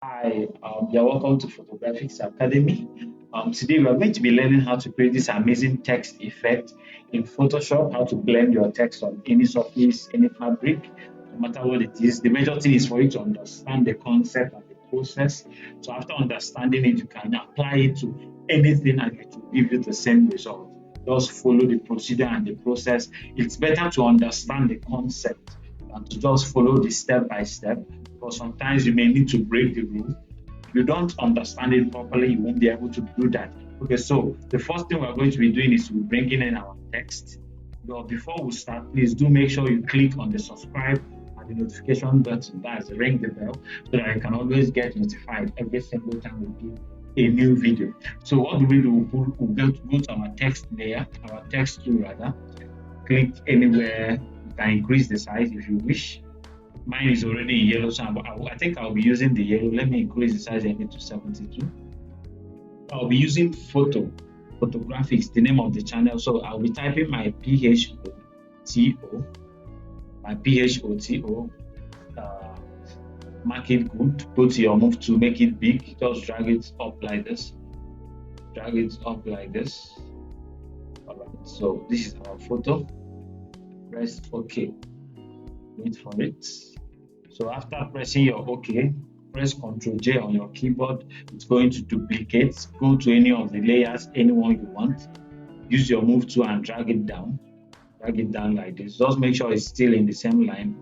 Hi, you're welcome to Photographics Academy. Today we are going to be learning how to create this amazing text effect in Photoshop, how to blend your text on any surface, any fabric, no matter what it is. The major thing is for you to understand the concept and the process. So after understanding it, you can apply it to anything and it will give you the same result. Just follow the procedure and the process. It's better to understand the concept than to just follow the step by step because sometimes you may need to break the rule. If you don't understand it properly, you won't be able to do that. Okay, so the first thing we're going to be doing is to be bringing in our text. But before we start, please do make sure you click on the subscribe and the notification button, that's ring the bell, so that you can always get notified every single time we do a new video. So what do we do? Go to our text layer, our text tool rather, click anywhere. You can increase the size if you wish. Mine is already in yellow, so I think I'll be using the yellow. Let me increase the size a bit to 72. I'll be using photographics, the name of the channel. So I'll be typing my PHOTO, my PHOTO. Uh, Mark it good. Go to your move to make it big. Just drag it up like this. Drag it up like this. All right. So this is our photo. Press OK. Wait for it. So after pressing your OK, press Ctrl J on your keyboard. It's going to duplicate. Go to any of the layers, anyone you want. Use your move tool and drag it down. Drag it down like this. Just make sure it's still in the same line.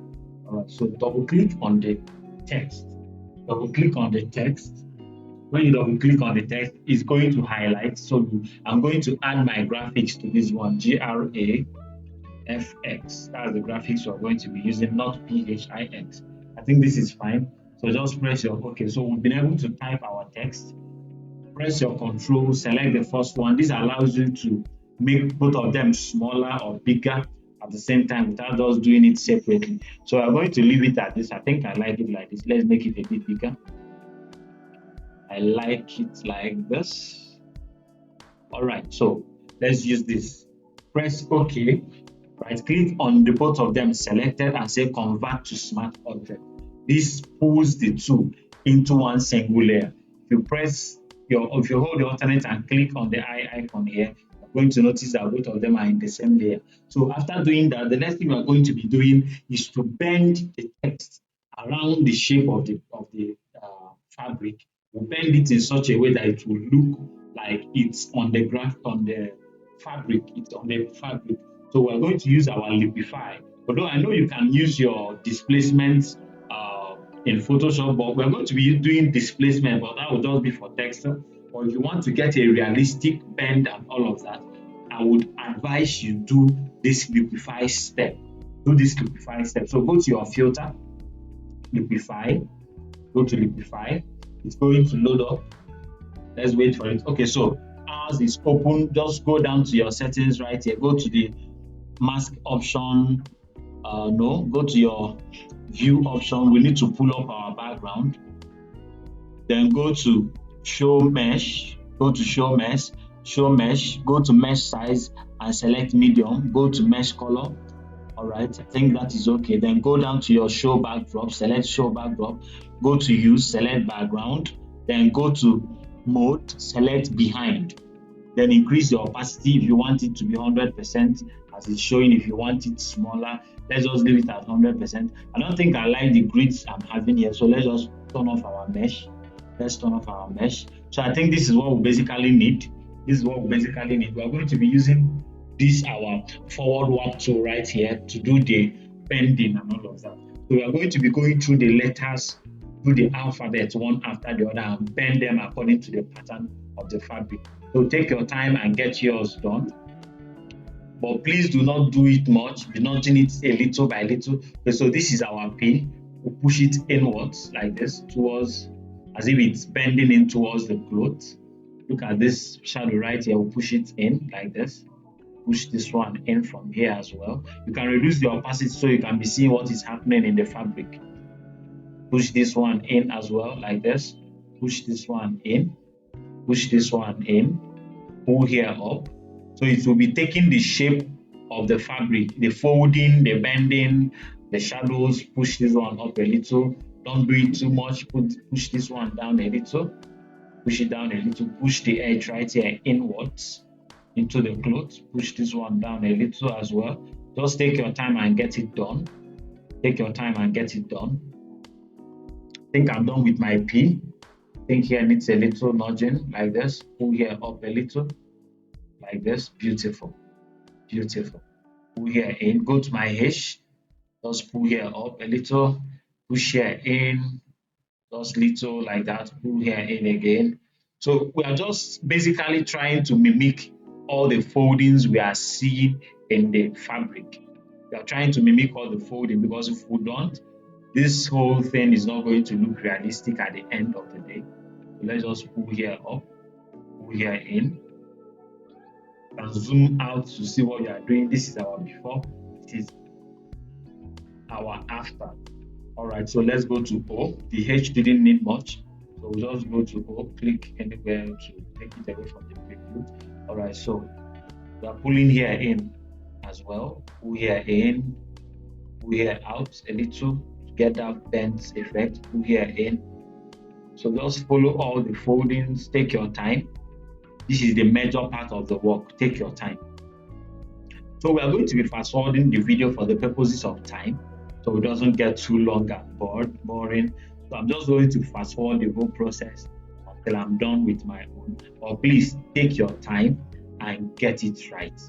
So double click on the text. Double click on the text. When you double click on the text, it's going to highlight. So I'm going to add my graphics to this one, GRAFX. That's the graphics we're going to be using, not PHIX. I think this is fine. So just press your OK. So we've been able to type our text. Press your control, select the first one. This allows you to make both of them smaller or bigger at the same time without just doing it separately. So I'm going to leave it at this. I think I like it like this. Let's make it a bit bigger. I like it like this. All right, so let's use this. Press OK. Right click on the both of them selected and say convert to smart object. This pulls the two into one single layer. If you hold the alternate and click on the eye icon here, you're going to notice that both of them are in the same layer. So after doing that, the next thing we're going to be doing is to bend the text around the shape of the fabric. We bend it in such a way that it will look like it's on the fabric. It's on the fabric. So we're going to use our Lipify. Although I know you can use your displacement in Photoshop, but we're going to be doing displacement, but that will just be for texture. Or if you want to get a realistic bend and all of that, I would advise you do this Lipify step. Do this Lipify step. So go to your filter, Lipify, go to Lipify. It's going to load up. Let's wait for it. Okay, so ours is open. Just go down to your settings right here. Go to the mask option. No, go to your view option. We need to pull up our background. Then go to show mesh. Go to show mesh. Show mesh. Go to mesh size and select medium. Go to mesh color. All right, I think that is okay. Then go down to your show backdrop. Select show backdrop. Go to use. Select background. Then go to mode. Select behind. Then increase the opacity if you want it to be 100% as it's showing. If you want it smaller, let's just leave it at 100%. I don't think I like the grids I'm having here, so let's just turn off our mesh. Let's turn off our mesh. So I think this is what we basically need. This is what we basically need. We're going to be using this our forward warp tool right here to do the bending and all of that. So we are going to be going through the letters, through the alphabet one after the other and bend them according to the pattern of the fabric. So take your time and get yours done. But please do not do it much. Be nudging it a little by little. Okay, so this is our pin. We'll push it inwards like this, towards, as if it's bending in towards the cloth. Look at this shadow right here. We'll push it in like this. Push this one in from here as well. You can reduce the opacity so you can be seeing what is happening in the fabric. Push this one in as well like this. Push this one in. Push this one in. Pull here up. So it will be taking the shape of the fabric, the folding, the bending, the shadows. Push this one up a little. Don't do it too much. Push this one down a little. Push it down a little. Push the edge right here inwards into the cloth. Push this one down a little as well. Just take your time and get it done. Take your time and get it done. I think I'm done with my P. I think here needs a little nudging like this. Pull here up a little like this. Beautiful. Beautiful. Pull here in. Go to my H. Just pull here up a little. Push here in. Just little like that. Pull here in again. So we are just basically trying to mimic all the foldings we are seeing in the fabric. We are trying to mimic all the folding, because if we don't, this whole thing is not going to look realistic at the end of the day. So let's just pull here up, pull here in, and zoom out to see what you are doing. This is our before, this is our after. All right, so let's go to O. The H didn't need much, so we'll just go to O, click anywhere to take it away from the preview. All right, so we are pulling here in as well. Pull here in, pull here out a little to get that bend effect. Pull here in. So just follow all the foldings. Take your time. This is the major part of the work. Take your time. So we are going to be fast forwarding the video for the purposes of time, so it doesn't get too long and boring. So I'm just going to fast forward the whole process until I'm done with my own. But please take your time and get it right.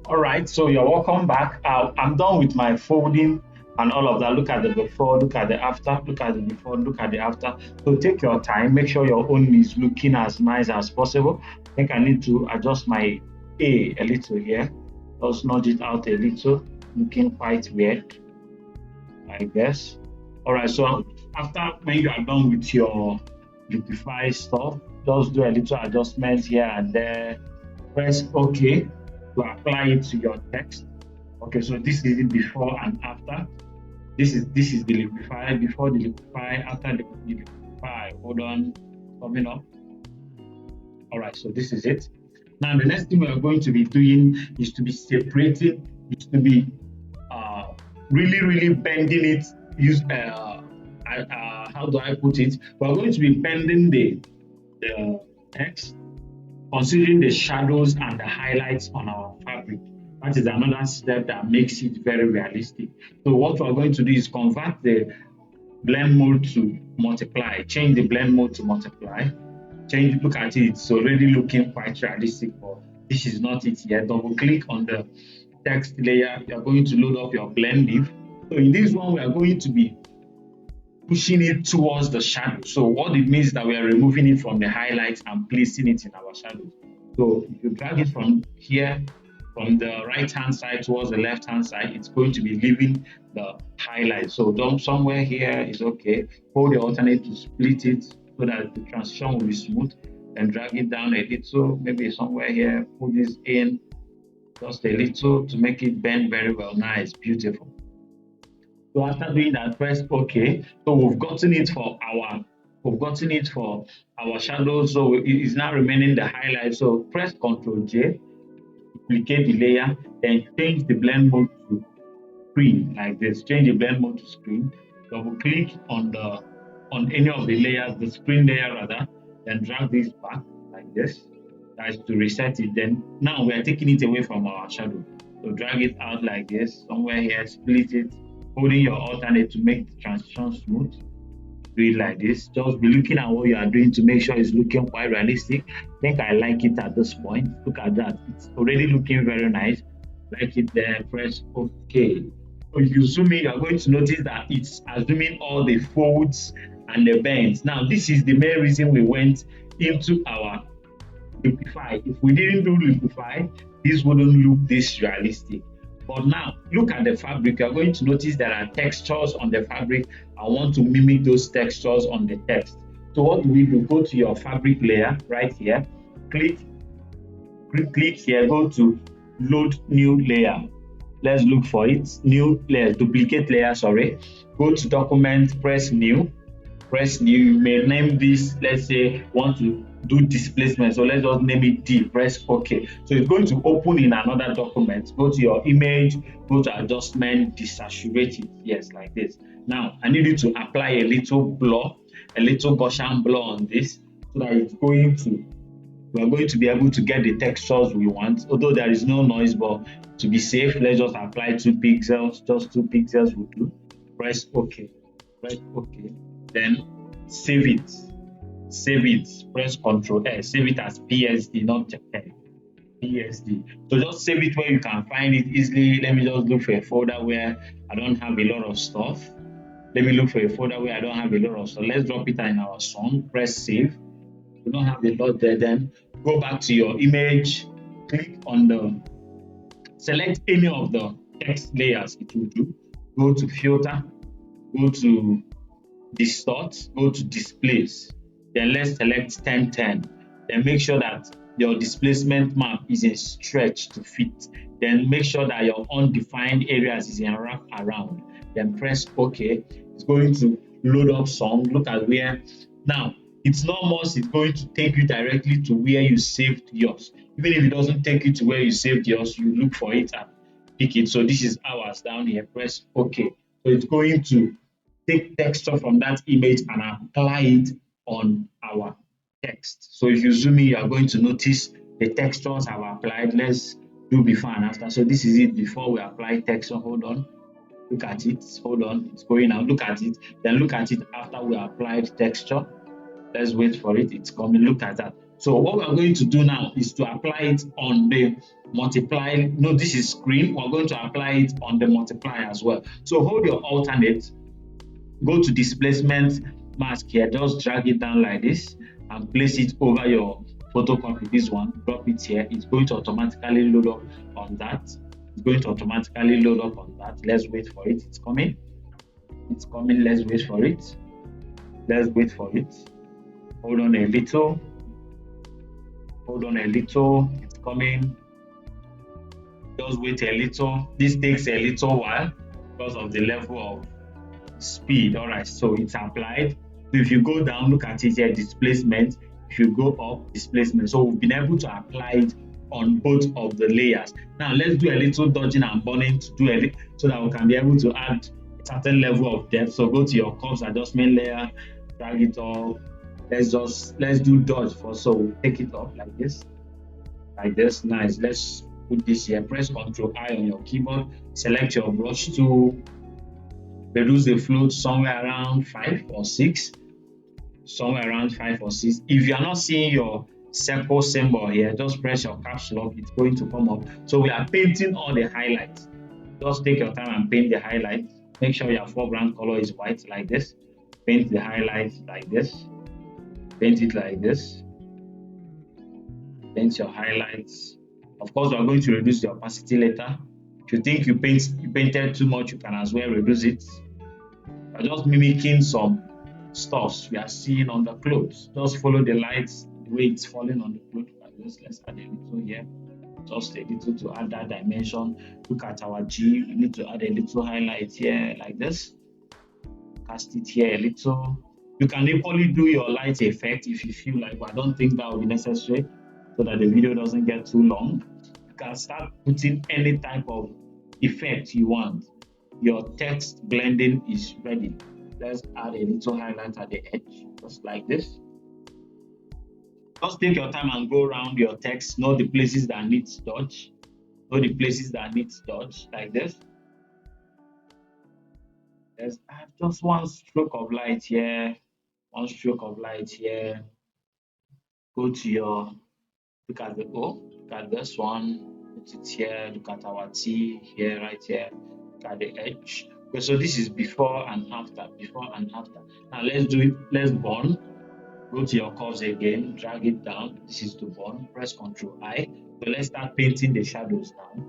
All right, so you're welcome back. I'm done with my folding and all of that. Look at the before, look at the after, look at the before, look at the after. So take your time, make sure your own is looking as nice as possible. I think I need to adjust my A a little here. Just nudge it out a little, looking quite weird, I guess. All right, so after when you are done with your Liquify stuff, just do a little adjustment here and there. Press OK to apply it to your text. Okay, so this is it before and after. This is the liquify, before the liquify, after the liquify. Hold on, coming up. All right, so this is it. Now the next thing we are going to be doing is to be separating, is to be really bending it. Use how do I put it? We're going to be bending the text, considering the shadows and the highlights on our fabric. That is another step that makes it very realistic. So what we're going to do is convert the blend mode to multiply, change the blend mode to multiply, change, look at it, it's already looking quite realistic, but this is not it yet. Double click on the text layer, you're going to load up your blend leaf. So in this one, we are going to be pushing it towards the shadow. So what it means is that we are removing it from the highlights and placing it in our shadows. So if you drag it from here, from the right hand side towards the left hand side, it's going to be leaving the highlight. So somewhere here is okay. Hold the alternate to split it so that the transition will be smooth, and drag it down a little, maybe somewhere here, put this in just a little to make it bend very well. Nice, beautiful. So after doing that, press OK. So we've gotten it for our shadows. So it is now remaining the highlight. So press Ctrl J, duplicate the layer, then change the blend mode to screen like this. Change the blend mode to screen. Double click on any of the layers, the screen layer rather, then drag this back like this. That is to reset it. Then now we are taking it away from our shadow. So drag it out like this, somewhere here, split it, holding your alternate to make the transition smooth. Do it like this. Just be looking at what you are doing to make sure it's looking quite realistic. I think I like it at this point. Look at that. It's already looking very nice. Like it there, press OK. So if you zoom in, you're going to notice that it's assuming all the folds and the bends. Now, this is the main reason we went into our Liquify. If we didn't do Liquify, this wouldn't look this realistic. But now, look at the fabric. You're going to notice there are textures on the fabric. I want to mimic those textures on the text. So what do we do? Go to your fabric layer right here. Click here. Go to load new layer. Let's look for it. New layer, duplicate layer, sorry. Go to document, press new. Press new. You may name this, let's say, want to do displacement. So let's just name it D. Press OK. So it's going to open in another document. Go to your image, go to adjustment, desaturate it. Yes, like this. Now, I need you to apply a little blur, a little Gaussian blur on this so that we're going to be able to get the textures we want. Although there is no noise, but to be safe, let's just apply 2 pixels. Just 2 pixels will do. Press OK. Press OK. Then save it. Save it. Press Ctrl S. Save it as PSD, not JPEG. PSD. So just save it where you can find it easily. Let me just look for a folder where I don't have a lot of stuff. Let me look for a folder where I don't have a lot of stuff. Let's drop it in our song. Press save. You don't have a lot there. Then go back to your image. Click on select any of the text layers it will do. Go to filter. Go to distort, go to displace, then let's select 1010. Then make sure that your displacement map is in stretch to fit. Then make sure that your undefined areas is in wrap around. Then press OK. It's going to load up song. Look at where. Now, it's not must it's going to take you directly to where you saved yours. Even if it doesn't take you to where you saved yours, you look for it and pick it. So this is ours down here. Press OK. So it's going to take texture from that image and apply it on our text. So if you zoom in, you are going to notice the textures have applied. Let's do before and after. So this is it before we apply texture. Hold on. Look at it. Hold on. It's going out. Look at it. Then look at it after we applied texture. Let's wait for it. It's coming. Look at that. So what we're going to do now is to apply it on the multiply. No, this is screen. We're going to apply it on the multiply as well. So hold your alternate, go to displacement mask here, just drag it down like this and place it over your photocopy. This one, drop it here. It's going to automatically load up on that. It's going to automatically load up on that. Let's wait for it. It's coming. It's coming. Let's wait for it. Let's wait for it. Hold on a little. Hold on a little. It's coming. Just wait a little. This takes a little while because of the level of speed. All right, so it's applied. So if you go down, look at it here, displacement. If you go up, displacement. So we've been able to apply it on both of the layers. Now let's do a little dodging and burning to do it so that we can be able to add a certain level of depth. So go to your curves adjustment layer, drag it up. Let's do dodge first. So we'll take it up like this. Like this. Nice. Let's put this here. Press Ctrl I on your keyboard. Select your brush tool. Reduce the float somewhere around 5 or 6. Somewhere around 5 or 6. If you are not seeing your circle symbol here, just press your caps lock. It's going to come up. So we are painting all the highlights. Just take your time and paint the highlights. Make sure your foreground color is white like this. Paint the highlights like this. Paint it like this. Paint your highlights. Of course, we are going to reduce the opacity later. If you think you painted too much, you can as well reduce it. We're just mimicking some stuffs we are seeing on the clothes. Just follow the lights, the way it's falling on the clothes. Let's add a little here. Just a little to add that dimension. Look at our G. We need to add a little highlight here like this. Cast it here a little. You can equally do your light effect if you feel like, but I don't think that will be necessary so that the video doesn't get too long. You can start putting any type of effect you want. Your text blending is ready. Let's add a little highlight at the edge, just like this. Just take your time and go around your text. Know the places that need dodge. Know the places that need dodge, like this. Let's add just one stroke of light here. One stroke of light here. Go to your, look at the O, look at this one. Put it here. Look at our T here, right here. Look at the edge. Okay, so this is before and after. Before and after. Now let's do it. Let's burn. Go to your curves again. Drag it down. This is to burn. Press Ctrl I. So let's start painting the shadows now.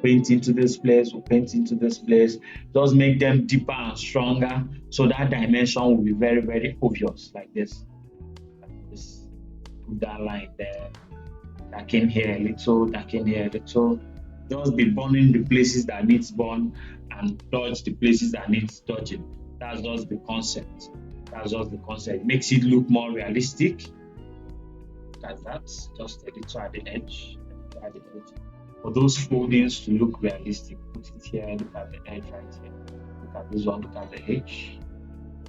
Paint into this place. We'll paint into this place. Just make them deeper and stronger, so that dimension will be very, very obvious, like this. Like this. Put that line there. Darken here a little. Darken here a little. Just be burning the places that needs burn and dodge the places that needs dodging. That's just the concept. That's just the concept. It makes it look more realistic. Like that. Just a little at the edge. At the edge. For those foldings to look realistic, put it here. Look at the edge right here. Look at this one. Look at the edge.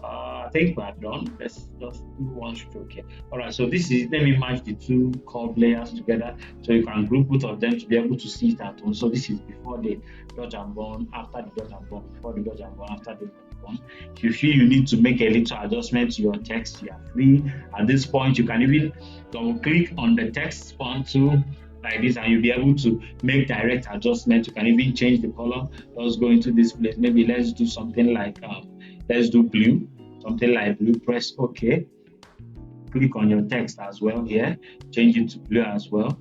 I think we're done. Let's just do one stroke here. All right, so this is, let me match the two curve layers together so you can group both of them to be able to see it at home. So this is before the dodge and burn, after the dodge and burn, before the dodge and burn, after the dodge and burn. If you feel you need to make a little adjustment to your text, you are free. At this point, you can even double click on the text font tool like this, and you'll be able to make direct adjustments. You can even change the color. Let's go into this place. Maybe let's do something like let's do blue, something like blue. Press OK. Click on your text as well here. Change it to blue as well.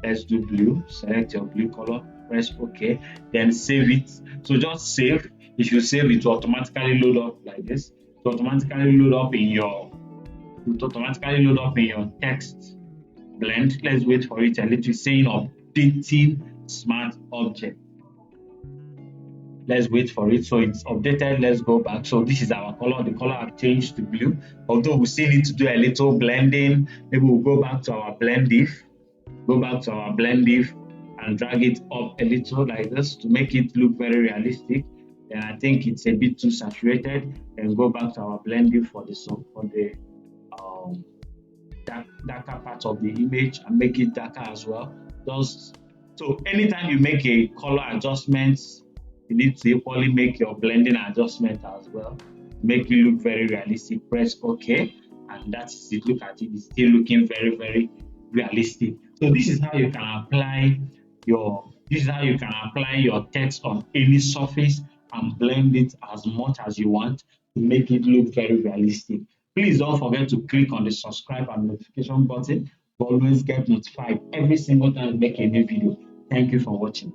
Let's do blue. Select your blue color. Press OK. Then save it. So just save. If you save, it will automatically load up like this. It will automatically load up in your. Text blend. Let's wait for it a little. Saying updating smart object. Let's wait for it. So it's updated. Let's go back. So this is our color. The color has changed to blue. Although we still need to do a little blending. Maybe we'll go back to our blend diff. Go back to our blend diff and drag it up a little like this to make it look very realistic. Then I think it's a bit too saturated. Then go back to our blend diff for the darker part of the image and make it darker as well. Just so anytime you make a color adjustment, you need to equally make your blending adjustment as well. Make it look very realistic. Press OK and that is it. Look at it, it's still looking very, very realistic. So this is how you can apply your text on any surface and blend it as much as you want to make it look very realistic. Please don't forget to click on the subscribe and notification button to always get notified every single time I make a new video. Thank you for watching.